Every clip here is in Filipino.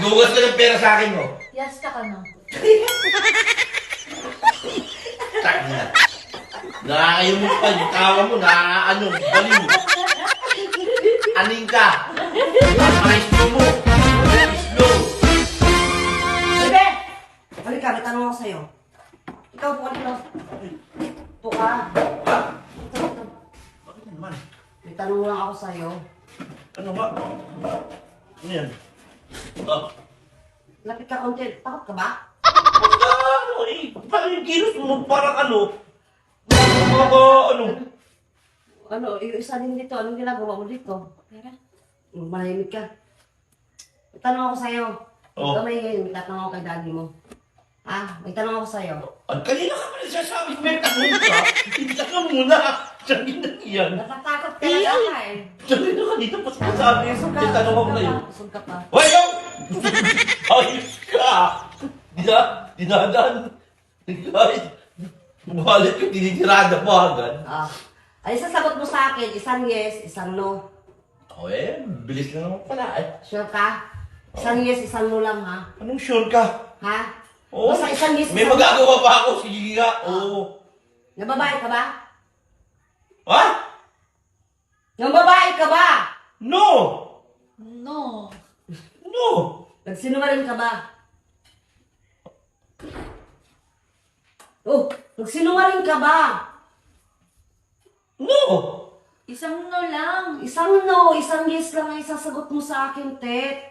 Magbugas ka ng pera sa akin mo. Yes ka na. Tangina. Nakakayumot pa yung tawa mo, nakakaano, baliw. Aning ka. Maestro mo. Slow. Bebe! Halika, may tanong ako sa'yo. Ikaw po, dito. Ito ka. Ha? Ito. Bakit naman? May tanong lang ako sa'yo. Ano ba? Ano yan? Ah. Lapit ka konti. Takot ka ba? Ano eh? Parang yung kilos mo, parang ano? Mga ano? Ano, yung isa din dito. Anong ginagawa mo dito? Pera? Manahimik ka. May tanong ako sa'yo. Oh. Ikaw may tatanong ako kay daddy mo. May tanong ako sa'yo. Ang kanina ka pa nagsasabi, may tanong ka. Hindi ka muna. Sabi na yan. Natatakot ka na ka eh. Sabi na kanina pa sinasabi. May tanong ako na yun. Busog ka pa. Hoy, yo! Ayos ka! Dinadaan. Kahit bumalik ka, tinitirada mo agad. Ay, sasagot mo sa akin, isang yes, isang no. Oh bilis na naman pala eh. Sure ka? Isang yes, isang no lang ha? Anong sure ka? Ha? Oo. Basta isang yes, May isang no. magagawa pa ako, sige nga. Oo. Nababae ka ba? Ha? Nababae ka ba? No! No. No! Nagsinungaling ka ba? Oh, nagsinungaling ka ba? No! Isang no lang. Isang no, isang yes lang ang isasagot mo sa akin, Tet.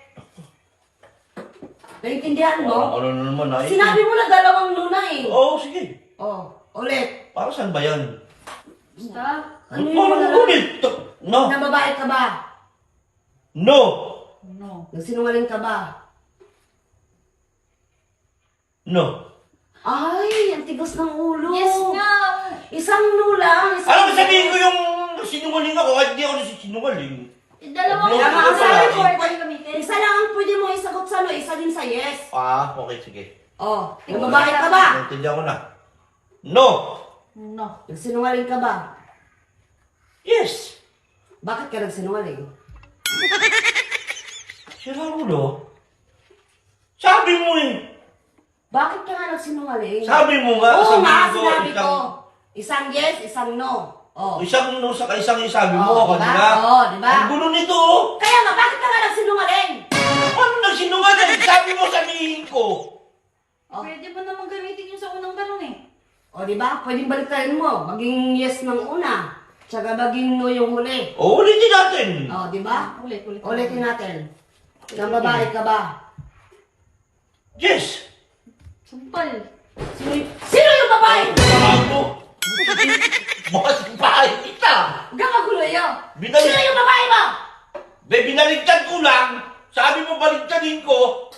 Naintindihan mo? Ano na naman ay? Sinabi mo na dalawang no na eh. Oo, sige. Oh, ulit. Para saan ba yan? Basta. Ano yung Parang dalawang? ulit. No! Nababae ka ba? No! No. Nagsinungaling ka ba? No! Ay, ang tigas ng ulo. Yes nga. Isang no lang. Isang Alam mo, sabihin ko yung sinungaling ako kahit di ako nasisinungaling. Dalawang No, Kaya nga, ang no, sabi no. ko, pwede gamitin. isa lang ang pwede mo isagot sa no, isa din sa yes. Okay, sige. Oh, nababae ka ba? Naintindihan ko na. No! No. Nagsinungaling ka ba? Yes! Bakit ka nagsinungaling? Sira ulo. Sabi mo eh. Bakit ka nga nagsinungaling? Sabi mo nga. Oo sabihin nga, ko, sinabi ko. Isang yes, isang no. Oh. Isang no sa isang isabi mo. Oh, Kanina. diba? Oh, diba? Ang gulo nito oh. Kaya nga, bakit ka nga nagsinungaling? Ano nagsinungaling? Sabi mo sabihin ko. Oh. Pwede ba naman gamitin yung sa unang tanong eh? O, diba? Pwedeng baliktarin mo. Maging yes ng una. Tsaka maging no yung huli. O, ulitin natin. O, diba? Ulit. Ulitin natin. Nang babae ka ba? Yes! Sumpal. Sino yung babae? Bago! Mas bahay kita! Huwag kang magulo yun. Binalik- Sino yung babae mo? Binaligtad ko lang. Sabi mo baligtadin ko.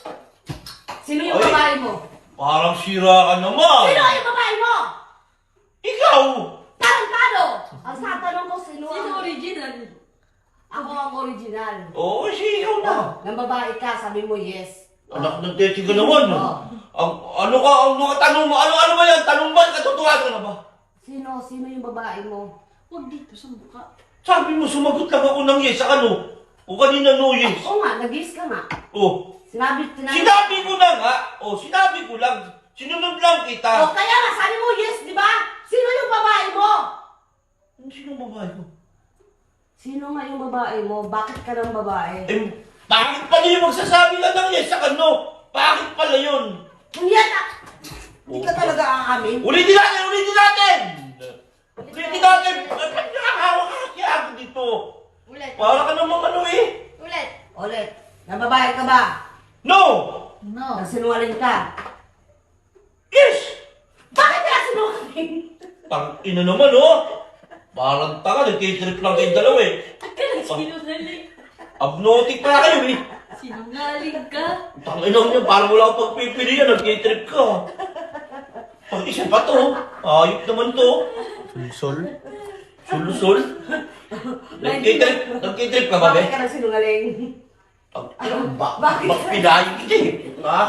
Sino yung Oy. babae mo? Parang sira ka naman. Sino yung babae mo? Ikaw! Tarantado! Ang tatanong ko, sino Sino ang... original? Ako ang original. Oo, si ikaw na. Nang babae ka, sabi mo yes. Anak ng teti ka naman. Oh. Ano tanong mo? Ano ba yan? Tanong ba? Katotohanan na ba? Sino yung babae mo? Huwag dito sa mukha. Sabi mo, sumagot lang ako ng yes. Sa ano? O kanina no yes. Oo nga, nag-yes ka nga. O. Sinabi Sinabi ko na nga. O, sinabi ko lang. Sinunod lang kita. O, kaya nga, sabi mo yes, di ba? Sino yung babae mo? Sino babae ko? Sino nga yung babae mo? Bakit ka ng babae? Eh, bakit pala yung magsasabi ka ng yes sa ano? Bakit pala yun? Kung yan ah! Hindi ka talaga aamin. Ulitin natin! Ulitin natin! Ulitin natin! Ba't nakakahawa ka kaya ako dito? Ulit. Para ka namang ano eh. Ulit. Ulit, nang babae ka ba? No! No. Nagsinungaling ka? Yes! Bakit ka sinungaling? Tang ina naman oh! Parang tanga, nagtitrip lang kayong dalawa eh. Sinungaling. Abnotic pala kayo eh. Sinungaling ka. Tang ina niya, parang wala akong pagpipilian, nagtitrip ka. Pag-isip pa to, ayop naman to. Sulusol? Sulusol? Nagtitrip ka ba, Bakit be? ka nagsinungaling? Bakit? Bakit pinahin kita eh? Ha?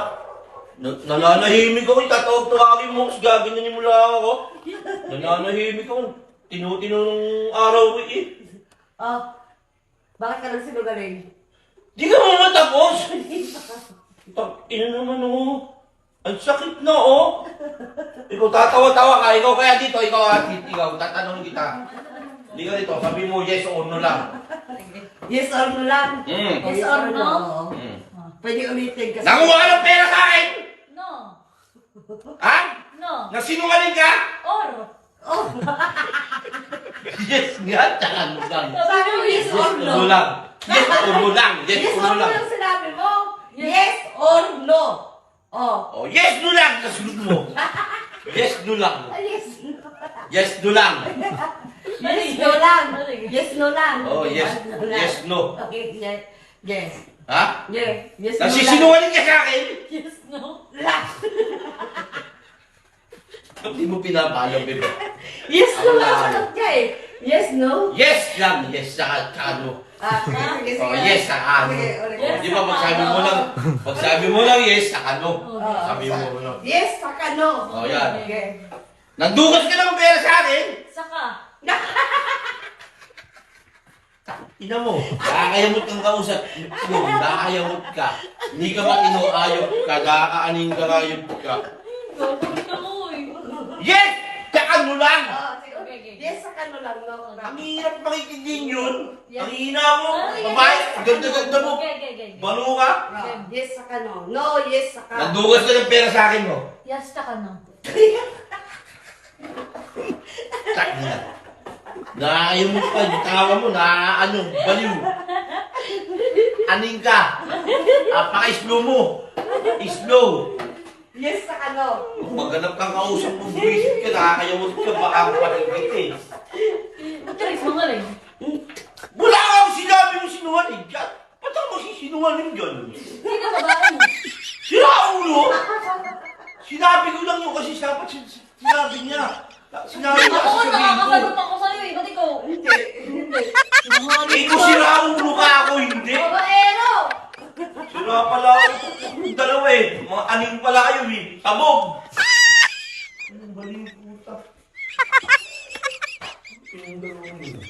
Nananahimik ako, tatawag-tawagin mo, kasi gaganyanin mo lang ako. Nananahimik ako, tinutino nung araw eh. Oh, bakit ka nagsinungaling? Di ka mo matapos! ina naman oh. Ang sakit na oh. Ikaw tatawa-tawa ka, ikaw kaya dito, ikaw, tatanungin kita. Hindi ka dito, sabi mo yes or no lang. Yes or no lang? Yes or no? Pwede ulitin kasi. Nanguha ka ng pera sa akin! No. Ha? No. Nasinungaling ka? Or. Yes nga, tsaka no lang. Sabi mo yes or no? No lang. Yes or no lang. Yes Yes or or no no lang. yung sinabi mo? Yes or no? Oh. Oh, yes, no lang. Kasunod mo. Yes, no lang. Yes. Yes, no lang. Yes, no lang. Yes, no lang. Oh, yes. Yes, no. Okay, yes. Yes. Ha? Yes. Yes, no lang. Nasisinungaling ka sa akin? Yes, no. Hindi mo pinapalo, bebe. Yes, no Ako lang. lang. Sagot ka eh. Yes, no? Yes lang. Yes, tsaka no. Sige, sige. Oh, yes, saka no. Sige, ulit. Oh, di ba pag sabi mo lang yes, saka no. Sabi mo no. Yes, saka no. Oh, yan. Okay. Nandugas ka ng pera sa akin? Saka. Ina mo, nakakayamot kang kausap. Nakakayamot ka. Hindi ka matinuayok ka, nakakaaning karayot ka. Gagawin ka mo eh. Yes! Tsaka no lang! Oh, sige, okay. Yes, saka no lang, no? Ang hirap makikinig yun. Yes. Ang hina mo. Babae, ganda-ganda mo. Okay. Balo ka. Oh, yes, saka no. No, yes, saka. Nandugas ka ng pera sa akin mo. Yes, saka no. Takina. Nakakayamot pa. Yung tawa mo, nakakaano, baliw. Aning ka. Paka-slow mo. Slow. Yes, saka no. Kung maghanap kang kausap mo, buwisit ka, nakakayamot ka, baka mapatigit eh. Matiris mo nga rin. Wala kang sinabi mo sinungaling dyan. Ba't ako magsisinungaling dyan? Sino babae mo? Sira ulo! Sinabi ko lang yun kasi dapat sinabi niya. Sinabi niya Ako kasi nga sabihin ko. nakakasalot ako sa'yo eh. Ba't ikaw? Hindi. Eh kung sira ulo ka ako, hindi. Babaero! Sira pala ako. Yung dalawa eh. Mga aning pala kayo eh. Sabog! Anong baliw puta? Yung dalawang yun.